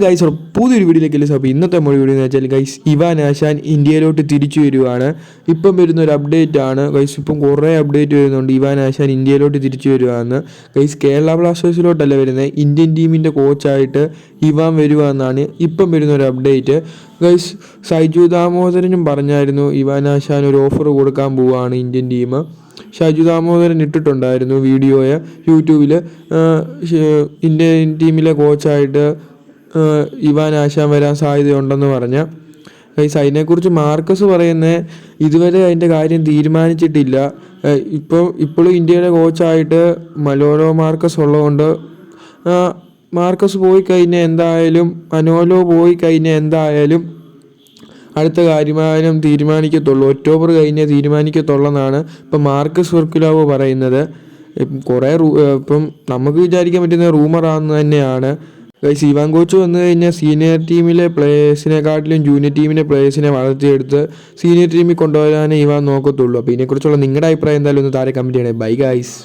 Guys പുതിയൊരു വീഡിയോയിലേക്ക് അപ്പോൾ ഇന്നത്തെ നമ്മുടെ വീഡിയോ എന്ന് വെച്ചാൽ ഗൈസ് ഇവാൻ ആശാൻ ഇന്ത്യയിലോട്ട് തിരിച്ചു വരുവാണ്. ഇപ്പം വരുന്ന ഒരു അപ്ഡേറ്റ് ആണ് ഗൈസ്. ഇപ്പം കുറേ അപ്ഡേറ്റ് വരുന്നുണ്ട് ഇവാൻ ആശാൻ ഇന്ത്യയിലോട്ട് തിരിച്ചു വരുവാന്ന്. ഗൈസ് കേരള ബ്ലാസ്റ്റേഴ്സിലോട്ടല്ല വരുന്നത്, ഇന്ത്യൻ ടീമിൻ്റെ കോച്ചായിട്ട് ഇവാൻ വരുവാന്നാണ് ഇപ്പം വരുന്ന ഒരു അപ്ഡേറ്റ്. ഗൈസ് സൈജു ദാമോദരനും പറഞ്ഞായിരുന്നു ഇവാൻ ആശാൻ ഒരു ഓഫർ കൊടുക്കാൻ പോവുകയാണ് ഇന്ത്യൻ ടീം. ഷൈജു ദാമോദരൻ ഇട്ടിട്ടുണ്ടായിരുന്നു വീഡിയോയെ യൂട്യൂബിൽ, ഇന്ത്യൻ ടീമിലെ കോച്ചായിട്ട് ഇവാൻ ആശാൻ വരാൻ സാധ്യതയുണ്ടെന്ന് പറഞ്ഞ. ഗൈസ് അതിനെക്കുറിച്ച് മാർക്കസ് പറയുന്നത് ഇതുവരെ അതിൻ്റെ കാര്യം തീരുമാനിച്ചിട്ടില്ല. ഇപ്പോഴും ഇന്ത്യയുടെ കോച്ചായിട്ട് മലോലോ മാർക്കസ് ഉള്ളതുകൊണ്ട് മാർക്കസ് പോയി കഴിഞ്ഞാൽ എന്തായാലും മനോലോ പോയി കഴിഞ്ഞാൽ എന്തായാലും അടുത്ത കാര്യമായാലും തീരുമാനിക്കത്തുള്ളൂ, ഒക്ടോബർ കഴിഞ്ഞേ തീരുമാനിക്കത്തുള്ളെന്നാണ് ഇപ്പം മാർക്കസ് വെർക്കുലാവോ പറയുന്നത്. കുറേ ഇപ്പം നമുക്ക് വിചാരിക്കാൻ പറ്റുന്ന റൂമറാണെന്ന് തന്നെയാണ്. ഗൈസ് ഇവാൻ കോച്ച് വന്നു കഴിഞ്ഞാൽ സീനിയർ ടീമിലെ പ്ലേയേഴ്സിനെക്കാട്ടിലും ജൂനിയർ ടീമിലെ പ്ലേയേഴ്സിനെ വളർത്തിയെടുത്ത് സീനിയർ ടീമിൽ കൊണ്ടുവരാനേ ഇവാൻ നോക്കത്തുള്ളൂ. അപ്പോൾ ഇതിനെക്കുറിച്ചുള്ള നിങ്ങളുടെ അഭിപ്രായം എന്തായാലും ഒന്ന് താഴെ കമൻറ്റ് ചെയ്യണേ. Bye guys.